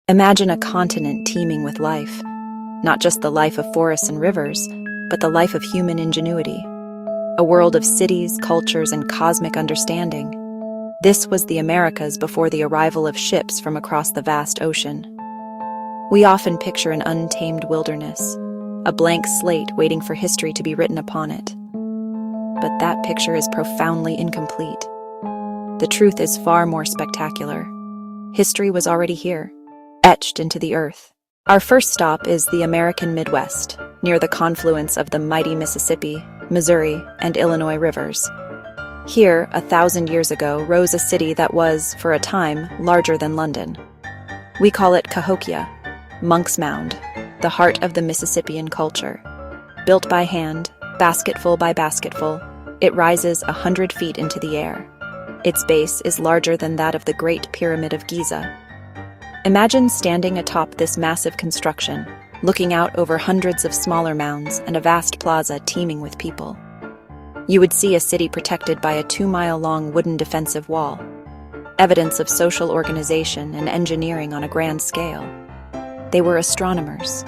Imagine a continent teeming with life, not just the life of forests and rivers, but the life of human ingenuity. A world of cities, cultures, and cosmic understanding. This was the Americas before the arrival of ships from across the vast ocean. We often picture an untamed wilderness, a blank slate waiting for history to be written upon it. But that picture is profoundly incomplete. The truth is far more spectacular. History was already here, etched into the earth. Our first stop is the American Midwest, near the confluence of the mighty Mississippi, Missouri, and Illinois rivers. Here, 1,000 years ago, rose a city that was, for a time, larger than London. We call it Cahokia, Monk's Mound, the heart of the Mississippian culture. Built by hand, basketful by basketful, it rises 100 feet into the air. Its base is larger than that of the Great Pyramid of Giza. Imagine standing atop this massive construction, looking out over hundreds of smaller mounds and a vast plaza teeming with people. You would see a city protected by a 2-mile-long wooden defensive wall, evidence of social organization and engineering on a grand scale. They were astronomers,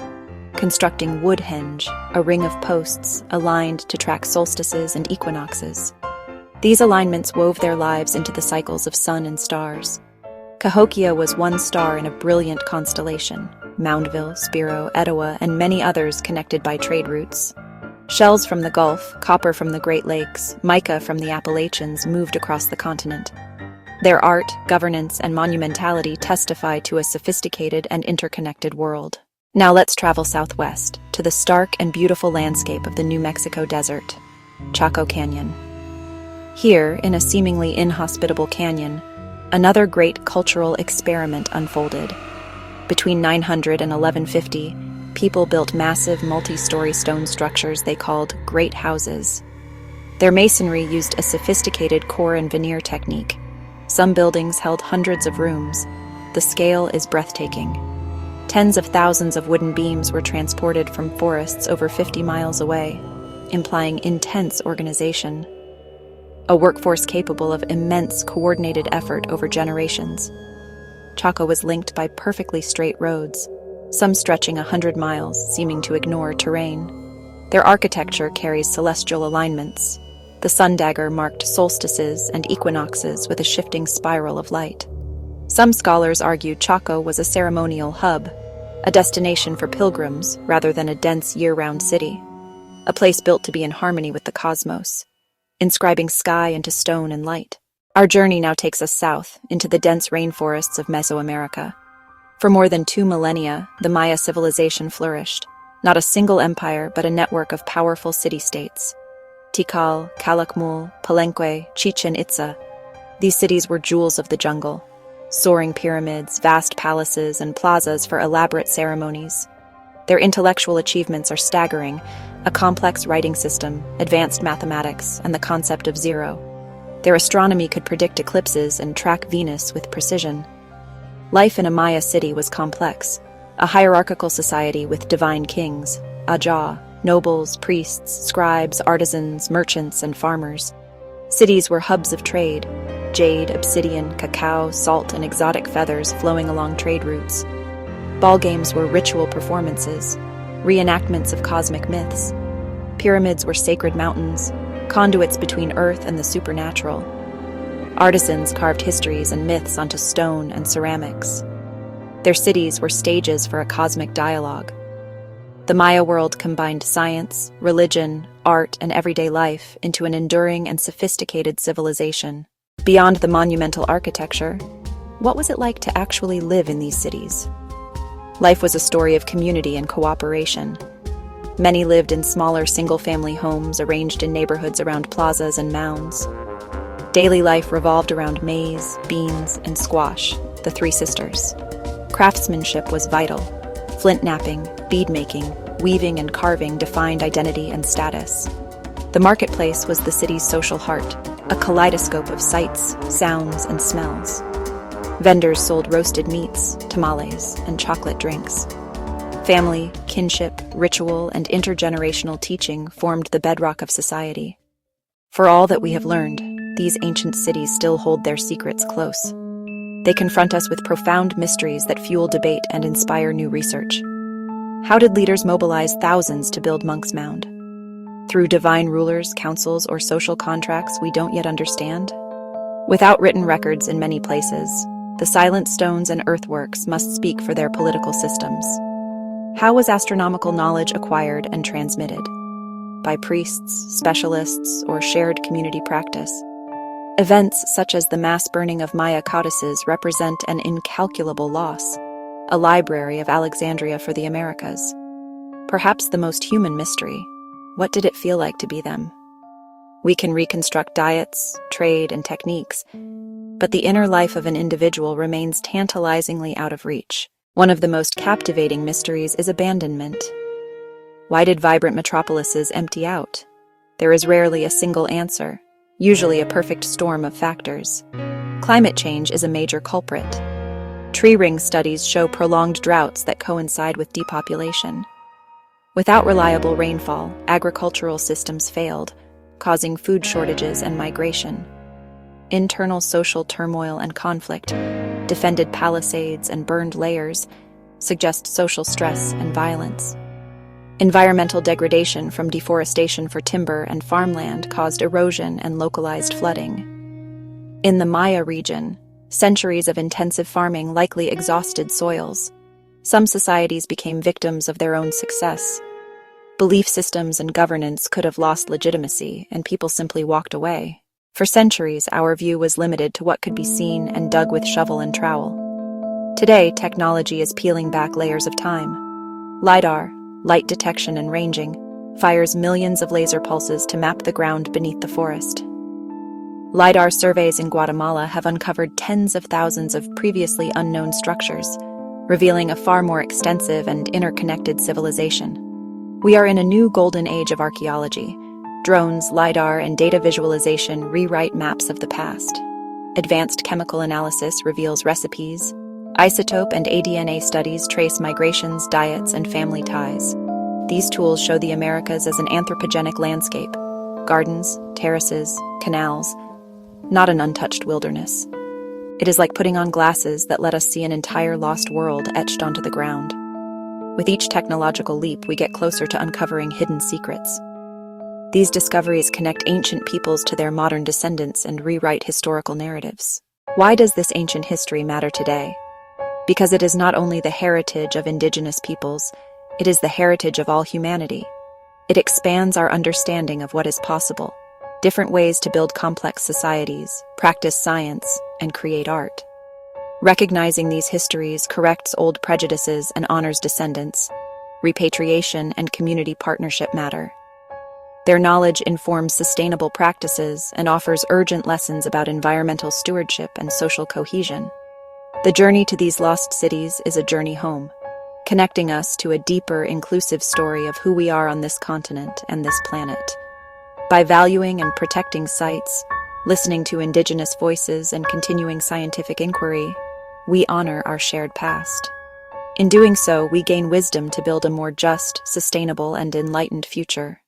constructing Woodhenge, a ring of posts aligned to track solstices and equinoxes. These alignments wove their lives into the cycles of sun and stars. Cahokia was one star in a brilliant constellation, Moundville, Spiro, Etowah, and many others connected by trade routes. Shells from the Gulf, copper from the Great Lakes, mica from the Appalachians moved across the continent. Their art, governance, and monumentality testify to a sophisticated and interconnected world. Now let's travel southwest, to the stark and beautiful landscape of the New Mexico desert, Chaco Canyon. Here, in a seemingly inhospitable canyon, another great cultural experiment unfolded. Between 900 and 1150, people built massive multi-story stone structures they called great houses. Their masonry used a sophisticated core and veneer technique. Some buildings held hundreds of rooms. The scale is breathtaking. Tens of thousands of wooden beams were transported from forests over 50 miles away, implying intense organization. A workforce capable of immense coordinated effort over generations. Chaco was linked by perfectly straight roads, some stretching 100 miles, seeming to ignore terrain. Their architecture carries celestial alignments. The sun dagger marked solstices and equinoxes with a shifting spiral of light. Some scholars argue Chaco was a ceremonial hub, a destination for pilgrims rather than a dense year-round city, a place built to be in harmony with the cosmos, inscribing sky into stone and light. Our journey now takes us south, into the dense rainforests of Mesoamerica. For more than 2 millennia, the Maya civilization flourished, not a single empire but a network of powerful city-states. Tikal, Calakmul, Palenque, Chichen Itza. These cities were jewels of the jungle, soaring pyramids, vast palaces, and plazas for elaborate ceremonies. Their intellectual achievements are staggering: a complex writing system, advanced mathematics, and the concept of zero. Their astronomy could predict eclipses and track Venus with precision. Life in a Maya city was complex, a hierarchical society with divine kings, Ajah, nobles, priests, scribes, artisans, merchants, and farmers. Cities were hubs of trade: jade, obsidian, cacao, salt, and exotic feathers flowing along trade routes. Ball games were ritual performances, reenactments of cosmic myths. Pyramids were sacred mountains, conduits between earth and the supernatural. Artisans carved histories and myths onto stone and ceramics. Their cities were stages for a cosmic dialogue. The Maya world combined science, religion, art, and everyday life into an enduring and sophisticated civilization. Beyond the monumental architecture, what was it like to actually live in these cities? Life was a story of community and cooperation. Many lived in smaller single-family homes arranged in neighborhoods around plazas and mounds. Daily life revolved around maize, beans, and squash, the three sisters. Craftsmanship was vital. Flint knapping, bead making, weaving, and carving defined identity and status. The marketplace was the city's social heart, a kaleidoscope of sights, sounds, and smells. Vendors sold roasted meats, tamales, and chocolate drinks. Family, kinship, ritual, and intergenerational teaching formed the bedrock of society. For all that we have learned, these ancient cities still hold their secrets close. They confront us with profound mysteries that fuel debate and inspire new research. How did leaders mobilize thousands to build Monk's Mound? Through divine rulers, councils, or social contracts we don't yet understand? Without written records in many places, the silent stones and earthworks must speak for their political systems. How was astronomical knowledge acquired and transmitted? By priests, specialists, or shared community practice? Events such as the mass burning of Maya codices represent an incalculable loss, a library of Alexandria for the Americas. Perhaps the most human mystery: what did it feel like to be them? We can reconstruct diets, trade, and techniques, but the inner life of an individual remains tantalizingly out of reach. One of the most captivating mysteries is abandonment. Why did vibrant metropolises empty out? There is rarely a single answer, usually a perfect storm of factors. Climate change is a major culprit. Tree ring studies show prolonged droughts that coincide with depopulation. Without reliable rainfall, agricultural systems failed, causing food shortages and migration. Internal social turmoil and conflict, defended palisades and burned layers, suggest social stress and violence. Environmental degradation from deforestation for timber and farmland caused erosion and localized flooding. In the Maya region, centuries of intensive farming likely exhausted soils. Some societies became victims of their own success. Belief systems and governance could have lost legitimacy, and people simply walked away. For centuries, our view was limited to what could be seen and dug with shovel and trowel. Today, technology is peeling back layers of time. LiDAR, light detection and ranging, fires millions of laser pulses to map the ground beneath the forest. LiDAR surveys in Guatemala have uncovered tens of thousands of previously unknown structures, revealing a far more extensive and interconnected civilization. We are in a new golden age of archaeology. Drones, LiDAR, and data visualization rewrite maps of the past. Advanced chemical analysis reveals recipes. Isotope and aDNA studies trace migrations, diets, and family ties. These tools show the Americas as an anthropogenic landscape: gardens, terraces, canals, not an untouched wilderness. It is like putting on glasses that let us see an entire lost world etched onto the ground. With each technological leap, we get closer to uncovering hidden secrets. These discoveries connect ancient peoples to their modern descendants and rewrite historical narratives. Why does this ancient history matter today? Because it is not only the heritage of indigenous peoples, it is the heritage of all humanity. It expands our understanding of what is possible, different ways to build complex societies, practice science, and create art. Recognizing these histories corrects old prejudices and honors descendants. Repatriation and community partnership matter. Their knowledge informs sustainable practices and offers urgent lessons about environmental stewardship and social cohesion. The journey to these lost cities is a journey home, connecting us to a deeper, inclusive story of who we are on this continent and this planet. By valuing and protecting sites, listening to indigenous voices, and continuing scientific inquiry, we honor our shared past. In doing so, we gain wisdom to build a more just, sustainable, and enlightened future.